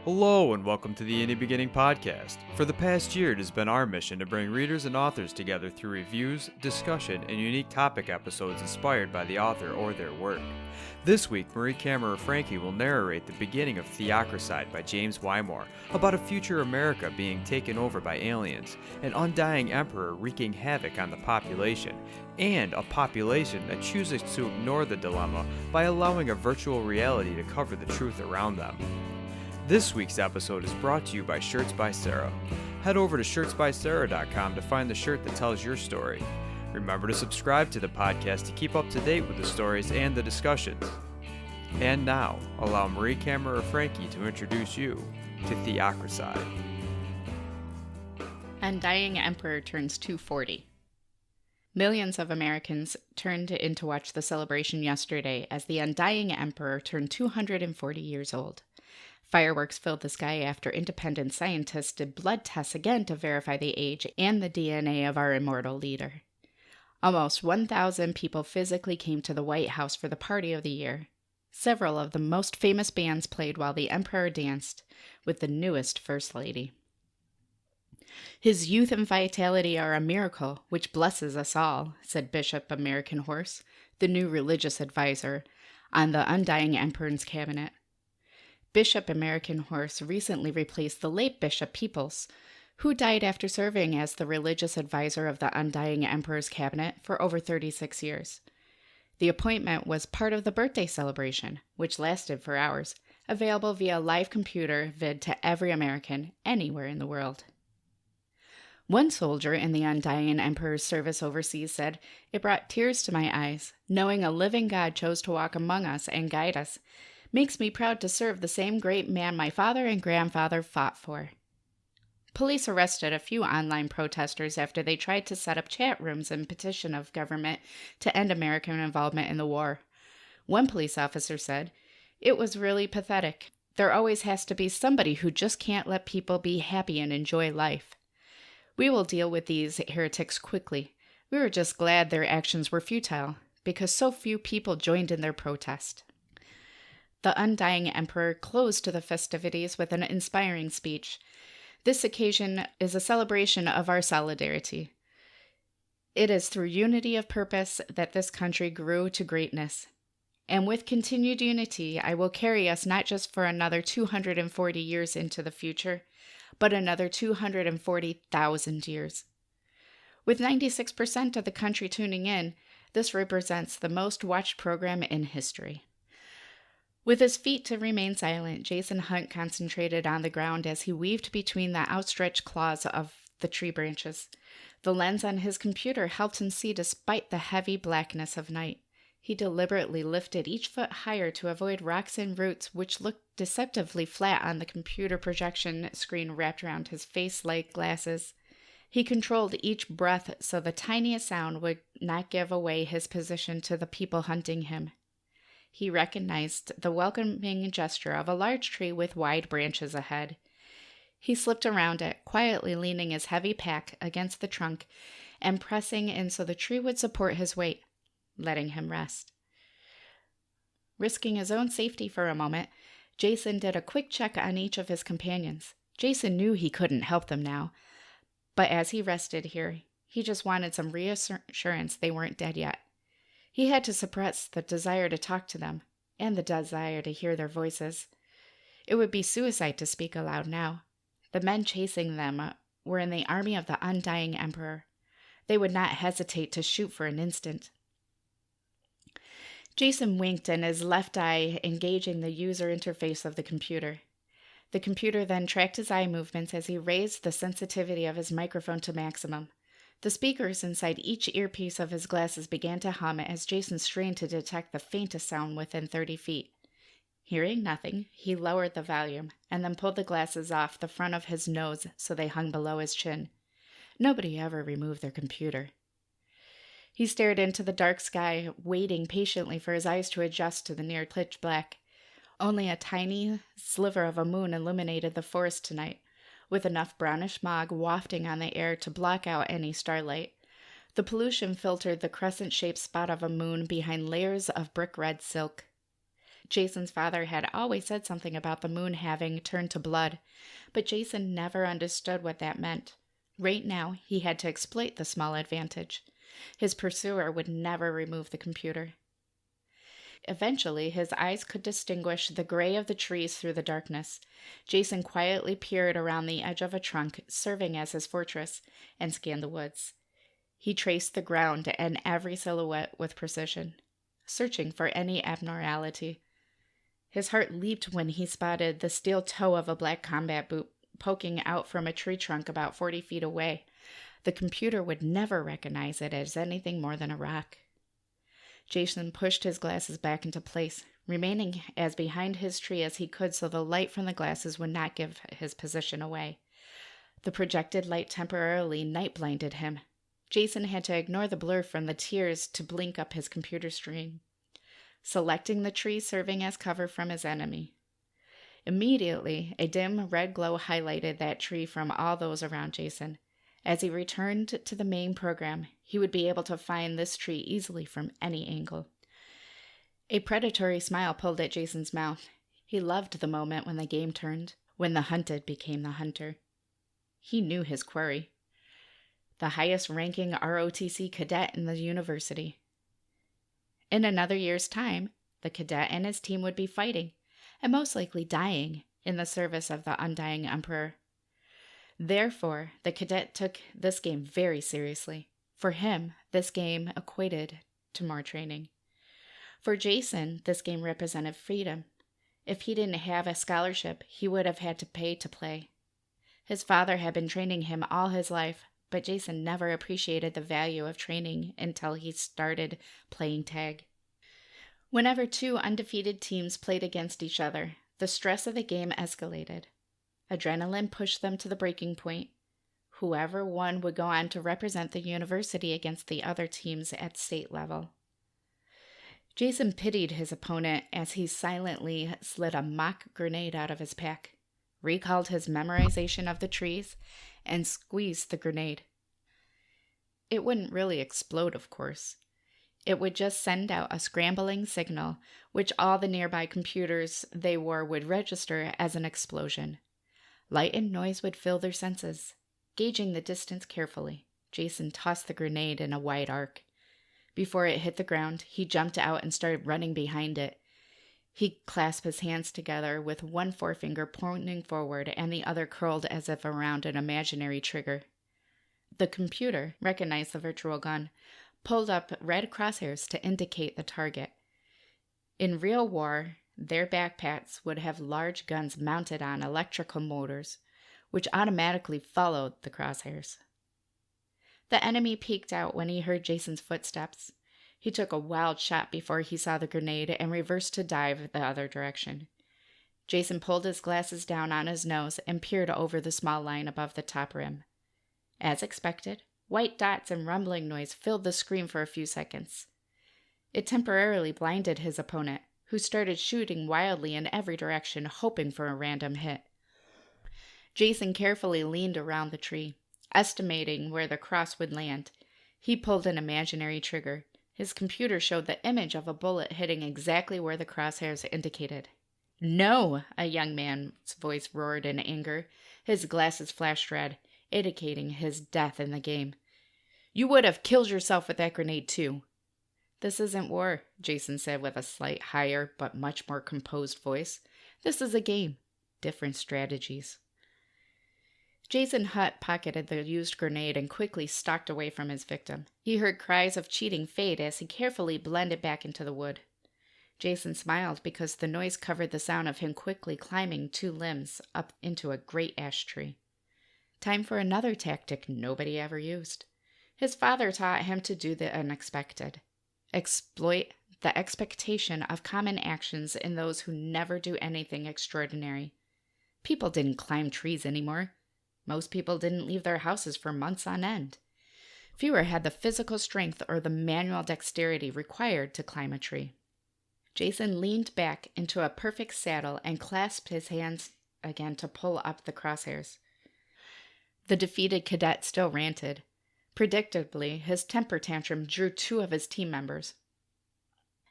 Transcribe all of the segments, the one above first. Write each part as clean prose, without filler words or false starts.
Hello and welcome to the Indie Beginning Podcast. For the past year, it has been our mission to bring readers and authors together through reviews, discussion, and unique topic episodes inspired by the author or their work. This week, Marie Kammerer Franke will narrate the beginning of Theocracide by James Wymore, about a future America being taken over by aliens, an undying emperor wreaking havoc on the population, and a population that chooses to ignore the dilemma by allowing a virtual reality to cover the truth around them. This week's episode is brought to you by Shirts by Sarah. Head over to shirtsbysarah.com to find the shirt that tells your story. Remember to subscribe to the podcast to keep up to date with the stories and the discussions. And now, allow Marie Kammerer Franke to introduce you to Theocracide. Undying Emperor turns 240. Millions of Americans turned in to watch the celebration yesterday as the Undying Emperor turned 240 years old. Fireworks filled the sky after independent scientists did blood tests again to verify the age and the DNA of our immortal leader. Almost 1,000 people physically came to the White House for the party of the year. Several of the most famous bands played while the Emperor danced with the newest First Lady. "His youth and vitality are a miracle, which blesses us all," said Bishop American Horse, the new religious advisor on the Undying Emperor's cabinet. Bishop American Horse recently replaced the late Bishop Peoples, who died after serving as the religious advisor of the Undying Emperor's cabinet for over 36 years. The appointment was part of the birthday celebration, which lasted for hours, available via live computer vid to every American anywhere in the world. One soldier in the Undying Emperor's service overseas said, "It brought tears to my eyes, knowing a living God chose to walk among us and guide us. Makes me proud to serve the same great man my father and grandfather fought for." Police arrested a few online protesters after they tried to set up chat rooms and petition of government to end American involvement in the war. One police officer said, "It was really pathetic. There always has to be somebody who just can't let people be happy and enjoy life. We will deal with these heretics quickly. We were just glad their actions were futile, because so few people joined in their protest." The Undying Emperor closed the festivities with an inspiring speech. "This occasion is a celebration of our solidarity. It is through unity of purpose that this country grew to greatness. And with continued unity, I will carry us not just for another 240 years into the future, but another 240,000 years." With 96% of the country tuning in, this represents the most watched program in history. With his feet to remain silent, Jason Hunt concentrated on the ground as he weaved between the outstretched claws of the tree branches. The lens on his computer helped him see despite the heavy blackness of night. He deliberately lifted each foot higher to avoid rocks and roots which looked deceptively flat on the computer projection screen wrapped around his face like glasses. He controlled each breath so the tiniest sound would not give away his position to the people hunting him. He recognized the welcoming gesture of a large tree with wide branches ahead. He slipped around it, quietly leaning his heavy pack against the trunk and pressing in so the tree would support his weight, letting him rest. Risking his own safety for a moment, Jason did a quick check on each of his companions. Jason knew he couldn't help them now, but as he rested here, he just wanted some reassurance they weren't dead yet. He had to suppress the desire to talk to them, and the desire to hear their voices. It would be suicide to speak aloud now. The men chasing them were in the army of the Undying Emperor. They would not hesitate to shoot for an instant. Jason winked in his left eye, engaging the user interface of the computer. The computer then tracked his eye movements as he raised the sensitivity of his microphone to maximum. The speakers inside each earpiece of his glasses began to hum as Jason strained to detect the faintest sound within 30 feet. Hearing nothing, he lowered the volume and then pulled the glasses off the front of his nose so they hung below his chin. Nobody ever removed their computer. He stared into the dark sky, waiting patiently for his eyes to adjust to the near pitch black. Only a tiny sliver of a moon illuminated the forest tonight, with enough brownish smog wafting on the air to block out any starlight. The pollution filtered the crescent-shaped spot of a moon behind layers of brick-red silk. Jason's father had always said something about the moon having turned to blood, but Jason never understood what that meant. Right now, he had to exploit the small advantage. His pursuer would never remove the computer. Eventually, his eyes could distinguish the gray of the trees through the darkness. Jason quietly peered around the edge of a trunk, serving as his fortress, and scanned the woods. He traced the ground and every silhouette with precision, searching for any abnormality. His heart leaped when he spotted the steel toe of a black combat boot poking out from a tree trunk about 40 feet away. The computer would never recognize it as anything more than a rock. Jason pushed his glasses back into place, remaining as behind his tree as he could so the light from the glasses would not give his position away. The projected light temporarily night-blinded him. Jason had to ignore the blur from the tears to blink up his computer screen, selecting the tree serving as cover from his enemy. Immediately, a dim red glow highlighted that tree from all those around Jason. As he returned to the main program, he would be able to find this tree easily from any angle. A predatory smile pulled at Jason's mouth. He loved the moment when the game turned, when the hunted became the hunter. He knew his quarry, the highest-ranking ROTC cadet in the university. In another year's time, the cadet and his team would be fighting, and most likely dying, in the service of the Undying Emperor. Therefore, the cadet took this game very seriously. For him, this game equated to more training. For Jason, this game represented freedom. If he didn't have a scholarship, he would have had to pay to play. His father had been training him all his life, but Jason never appreciated the value of training until he started playing tag. Whenever two undefeated teams played against each other, the stress of the game escalated. Adrenaline pushed them to the breaking point. Whoever won would go on to represent the university against the other teams at state level. Jason pitied his opponent as he silently slid a mock grenade out of his pack, recalled his memorization of the trees, and squeezed the grenade. It wouldn't really explode, of course. It would just send out a scrambling signal, which all the nearby computers they wore would register as an explosion. Light and noise would fill their senses. Gauging the distance carefully, Jason tossed the grenade in a wide arc. Before it hit the ground, he jumped out and started running behind it. He clasped his hands together with one forefinger pointing forward and the other curled as if around an imaginary trigger. The computer recognized the virtual gun, pulled up red crosshairs to indicate the target. In real war, their backpacks would have large guns mounted on electrical motors, which automatically followed the crosshairs. The enemy peeked out when he heard Jason's footsteps. He took a wild shot before he saw the grenade and reversed to dive the other direction. Jason pulled his glasses down on his nose and peered over the small line above the top rim. As expected, white dots and rumbling noise filled the screen for a few seconds. It temporarily blinded his opponent, who started shooting wildly in every direction, hoping for a random hit. Jason carefully leaned around the tree, estimating where the cross would land. He pulled an imaginary trigger. His computer showed the image of a bullet hitting exactly where the crosshairs indicated. "No!" a young man's voice roared in anger. His glasses flashed red, indicating his death in the game. "You would have killed yourself with that grenade, too." "This isn't war," Jason said with a slight higher but much more composed voice. "This is a game. Different strategies." Jason Hutt pocketed the used grenade and quickly stalked away from his victim. He heard cries of cheating fade as he carefully blended back into the wood. Jason smiled because the noise covered the sound of him quickly climbing 2 limbs up into a great ash tree. Time for another tactic nobody ever used. His father taught him to do the unexpected. Exploit the expectation of common actions in those who never do anything extraordinary. People didn't climb trees anymore. Most people didn't leave their houses for months on end. Fewer had the physical strength or the manual dexterity required to climb a tree. Jason leaned back into a perfect saddle and clasped his hands again to pull up the crosshairs. The defeated cadet still ranted. Predictably, his temper tantrum drew 2 of his team members.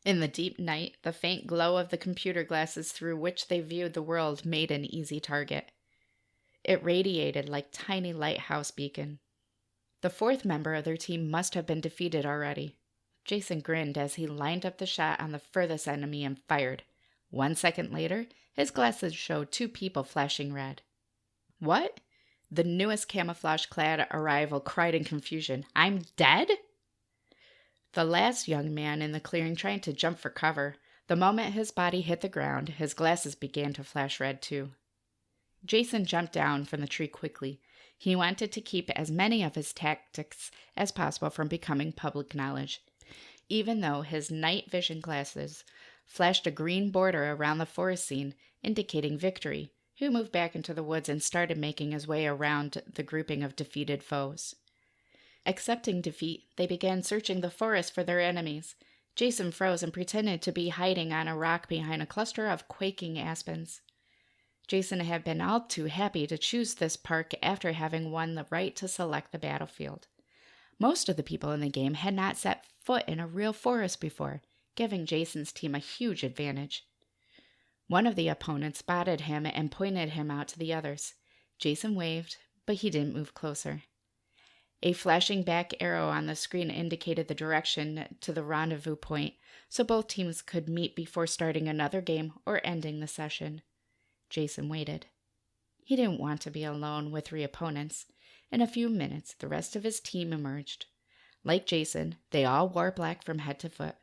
In the deep night, the faint glow of the computer glasses through which they viewed the world made an easy target. It radiated like tiny lighthouse beacon. The fourth member of their team must have been defeated already. Jason grinned as he lined up the shot on the furthest enemy and fired. 1 second later, his glasses showed 2 people flashing red. What? The newest camouflage-clad arrival cried in confusion. I'm dead? The last young man in the clearing tried to jump for cover. The moment his body hit the ground, his glasses began to flash red too. Jason jumped down from the tree quickly. He wanted to keep as many of his tactics as possible from becoming public knowledge. Even though his night vision glasses flashed a green border around the forest scene, indicating victory, he moved back into the woods and started making his way around the grouping of defeated foes. Accepting defeat, they began searching the forest for their enemies. Jason froze and pretended to be hiding on a rock behind a cluster of quaking aspens. Jason had been all too happy to choose this park after having won the right to select the battlefield. Most of the people in the game had not set foot in a real forest before, giving Jason's team a huge advantage. One of the opponents spotted him and pointed him out to the others. Jason waved, but he didn't move closer. A flashing back arrow on the screen indicated the direction to the rendezvous point, so both teams could meet before starting another game or ending the session. Jason waited. He didn't want to be alone with 3 opponents. In a few minutes, the rest of his team emerged. Like Jason, they all wore black from head to foot.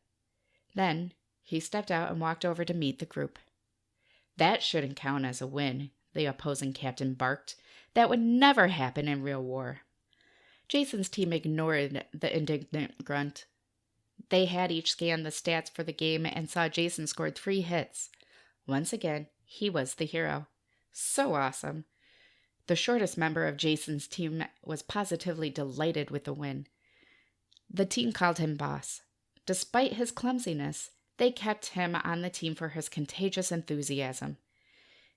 Then, he stepped out and walked over to meet the group. That shouldn't count as a win, the opposing captain barked. That would never happen in real war. Jason's team ignored the indignant grunt. They had each scanned the stats for the game and saw Jason scored 3 hits. Once again, he was the hero. So awesome. The shortest member of Jason's team was positively delighted with the win. The team called him boss. Despite his clumsiness, they kept him on the team for his contagious enthusiasm.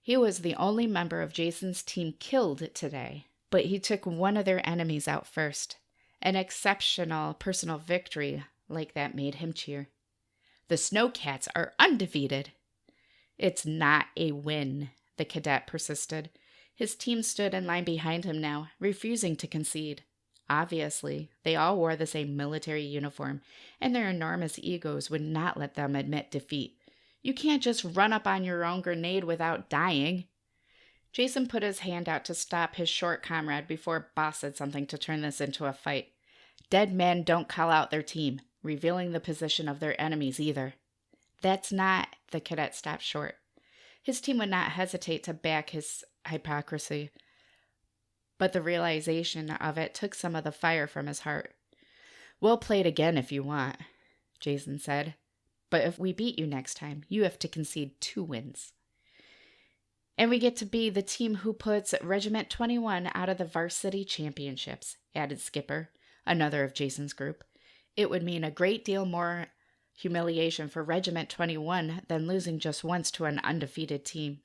He was the only member of Jason's team killed today, but he took one of their enemies out first. An exceptional personal victory like that made him cheer. The Snowcats are undefeated. It's not a win, the cadet persisted. His team stood in line behind him now, refusing to concede. Obviously, they all wore the same military uniform, and their enormous egos would not let them admit defeat. You can't just run up on your own grenade without dying. Jason put his hand out to stop his short comrade before Boss said something to turn this into a fight. Dead men don't call out their team, revealing the position of their enemies either. That's not, the cadet stopped short. His team would not hesitate to back his hypocrisy, but the realization of it took some of the fire from his heart. We'll play it again if you want, Jason said, but if we beat you next time, you have to concede 2 wins. And we get to be the team who puts Regiment 21 out of the varsity championships, added Skipper, another of Jason's group. It would mean a great deal more humiliation for Regiment 21 than losing just once to an undefeated team.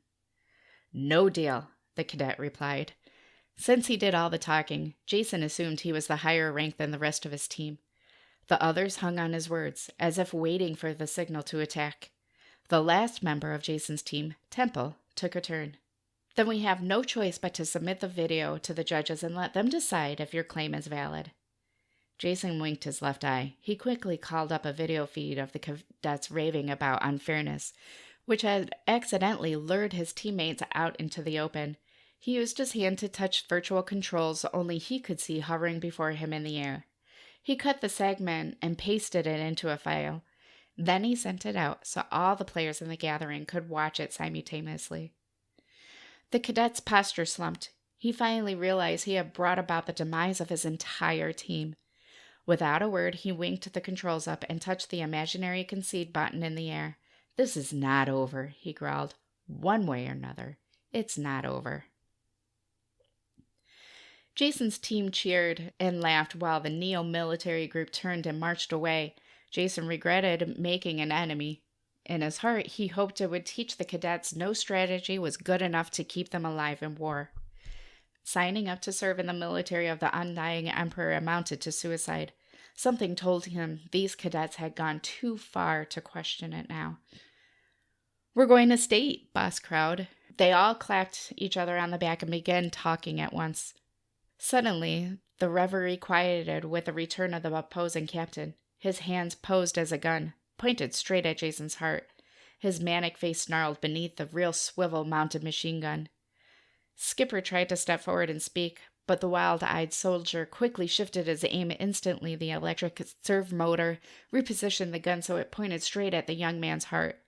No deal, the cadet replied. Since he did all the talking, Jason assumed he was the higher rank than the rest of his team. The others hung on his words, as if waiting for the signal to attack. The last member of Jason's team, Temple, took a turn. Then we have no choice but to submit the video to the judges and let them decide if your claim is valid. Jason winked his left eye. He quickly called up a video feed of the cadets raving about unfairness, which had accidentally lured his teammates out into the open. He used his hand to touch virtual controls only he could see hovering before him in the air. He cut the segment and pasted it into a file. Then he sent it out so all the players in the gathering could watch it simultaneously. The cadet's posture slumped. He finally realized he had brought about the demise of his entire team. Without a word, he winked the controls up and touched the imaginary concede button in the air. This is not over, he growled. One way or another, it's not over. Jason's team cheered and laughed while the neo-military group turned and marched away. Jason regretted making an enemy. In his heart, he hoped it would teach the cadets no strategy was good enough to keep them alive in war. Signing up to serve in the military of the Undying Emperor amounted to suicide. Something told him these cadets had gone too far to question it now. "We're going to state," Boss crowed. They all clapped each other on the back and began talking at once. Suddenly, the reverie quieted with the return of the opposing captain. His hands posed as a gun, pointed straight at Jason's heart. His manic face snarled beneath the real swivel-mounted machine gun. Skipper tried to step forward and speak, but the wild-eyed soldier quickly shifted his aim instantly. The electric servo motor repositioned the gun so it pointed straight at the young man's heart.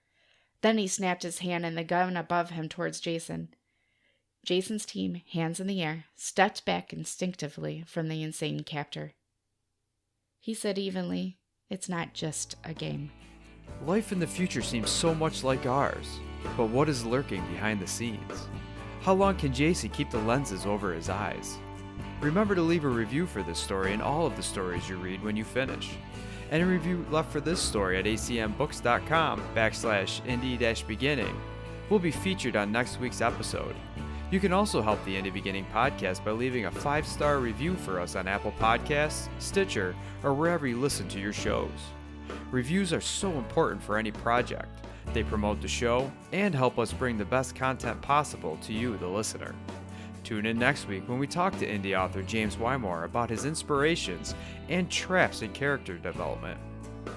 Then he snapped his hand and the gun above him towards Jason. Jason's team, hands in the air, stepped back instinctively from the insane captor. He said evenly, "It's not just a game." Life in the future seems so much like ours, but what is lurking behind the scenes? How long can JC keep the lenses over his eyes? Remember to leave a review for this story and all of the stories you read when you finish. Any review left for this story at acmbooks.com/indie-beginning will be featured on next week's episode. You can also help the Indie Beginning podcast by leaving a 5-star review for us on Apple Podcasts, Stitcher, or wherever you listen to your shows. Reviews are so important for any project. They promote the show and help us bring the best content possible to you, the listener. Tune in next week when we talk to indie author James Wymore about his inspirations and traps in character development.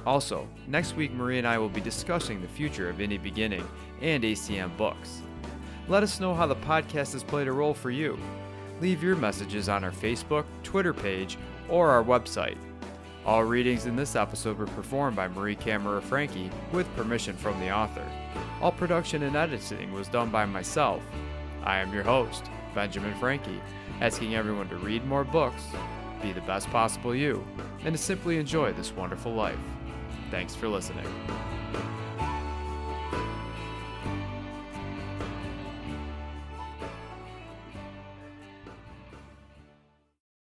Also, next week Marie and I will be discussing the future of Indie Beginning and ACM Books. Let us know how the podcast has played a role for you. Leave your messages on our Facebook, Twitter page, or our website. All readings in this episode were performed by Marie Kammerer Franke with permission from the author. All production and editing was done by myself. I am your host, Benjamin Franke, asking everyone to read more books, be the best possible you, and to simply enjoy this wonderful life. Thanks for listening.